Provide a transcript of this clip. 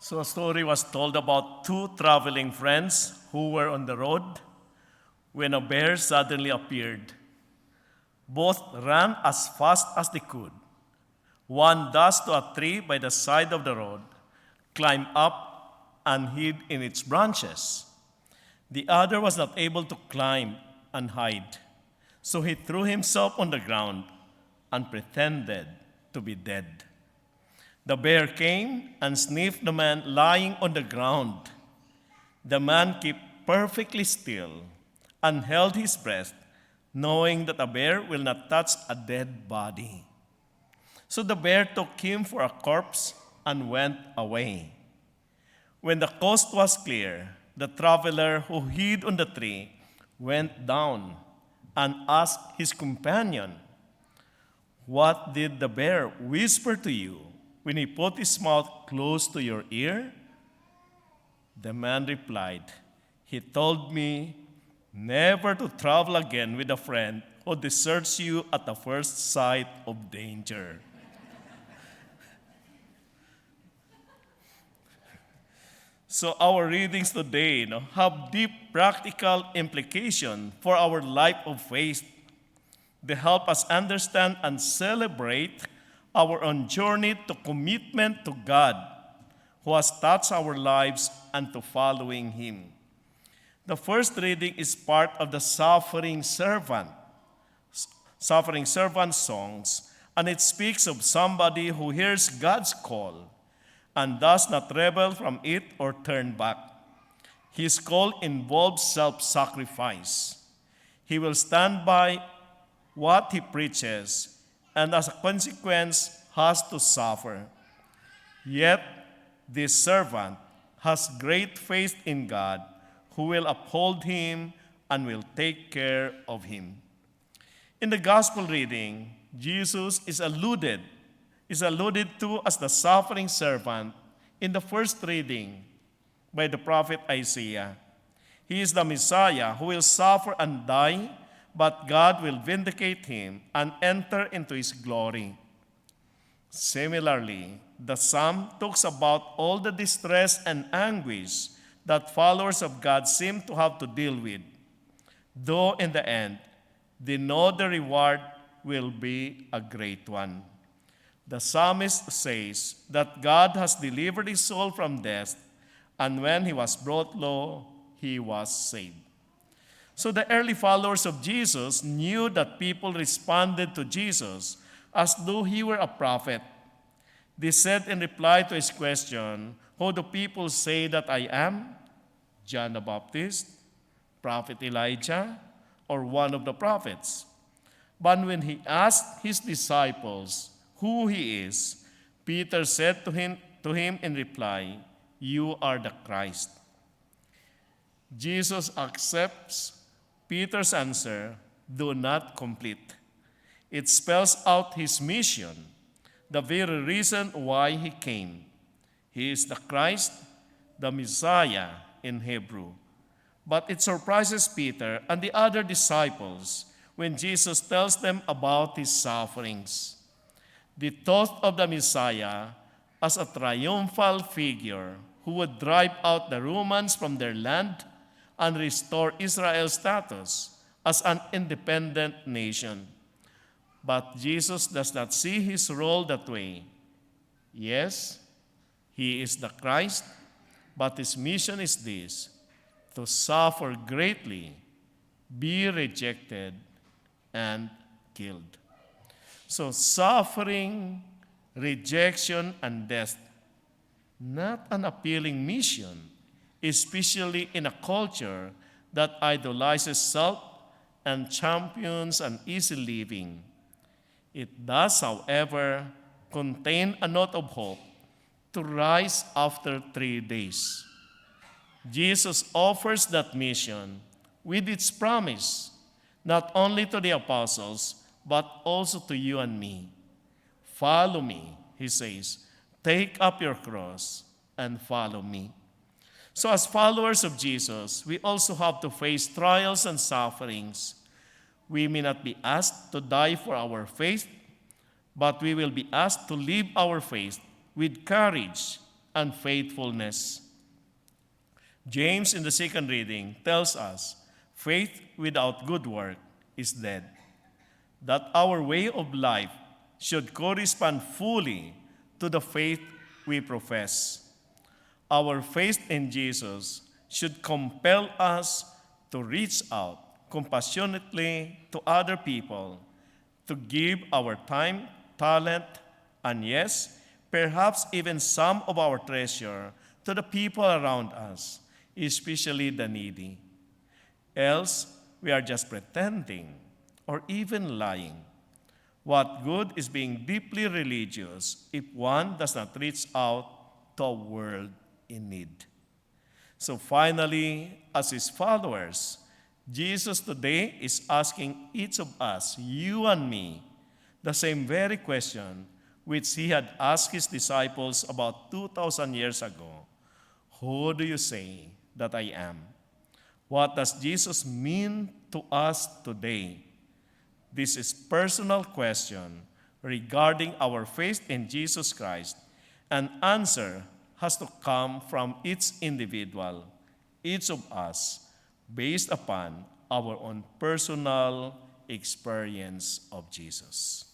So a story was told about two traveling friends who were on the road when a bear suddenly appeared. Both ran as fast as they could. One dashed to a tree by the side of the road, climbed up, and hid in its branches. The other was not able to climb and hide, so he threw himself on the ground and pretended to be dead. The bear came and sniffed the man lying on the ground. The man kept perfectly still and held his breath, knowing that a bear will not touch a dead body. So the bear took him for a corpse and went away. When the coast was clear, the traveler who hid on the tree went down and asked his companion, "What did the bear whisper to you when he put his mouth close to your ear?" The man replied, "He told me never to travel again with a friend who deserts you at the first sight of danger." So our readings today have deep practical implication for our life of faith. They help us understand and celebrate our own journey to commitment to God, who has touched our lives and to following Him. The first reading is part of the Suffering Servant songs, and it speaks of somebody who hears God's call and does not rebel from it or turn back. His call involves self-sacrifice. He will stand by what he preaches, and as a consequence has to suffer. Yet this servant has great faith in God, who will uphold him and will take care of him. In the gospel reading, Jesus is alluded to as the suffering servant in the first reading by the prophet Isaiah. He is the Messiah who will suffer and die, but God will vindicate him and enter into his glory. Similarly, the psalm talks about all the distress and anguish that followers of God seem to have to deal with, though in the end, they know the reward will be a great one. The psalmist says that God has delivered his soul from death, and when he was brought low, he was saved. So the early followers of Jesus knew that people responded to Jesus as though he were a prophet. They said in reply to his question, "Who do people say that I am? John the Baptist, Prophet Elijah, or one of the prophets?" But when he asked his disciples who he is, Peter said to him in reply, "You are the Christ." Jesus accepts Peter's answer, though not complete. It spells out his mission, the very reason why he came. He is the Christ, the Messiah in Hebrew. But it surprises Peter and the other disciples when Jesus tells them about his sufferings. They thought of the Messiah as a triumphal figure who would drive out the Romans from their land and restore Israel's status as an independent nation. But Jesus does not see his role that way. Yes, he is the Christ, but his mission is this: to suffer greatly, be rejected, and killed. So suffering, rejection, and death, not an appealing mission, especially in a culture that idolizes self and champions an easy living. It does, however, contain a note of hope to rise after 3 days. Jesus offers that mission with its promise, not only to the apostles, but also to you and me. "Follow me," he says. "Take up your cross and follow me." So as followers of Jesus, we also have to face trials and sufferings. We may not be asked to die for our faith, but we will be asked to live our faith with courage and faithfulness. James in the second reading tells us faith without good work is dead. That our way of life should correspond fully to the faith we profess. Our faith in Jesus should compel us to reach out compassionately to other people, to give our time, talent, and yes, perhaps even some of our treasure to the people around us, especially the needy. Else, we are just pretending or even lying. What good is being deeply religious if one does not reach out to a world in need? So finally, as his followers, Jesus today is asking each of us, you and me, the same very question which he had asked his disciples about 2,000 years ago. Who do you say that I am? What does Jesus mean to us today? This is a personal question regarding our faith in Jesus Christ. An answer has to come from each individual, each of us, based upon our own personal experience of Jesus.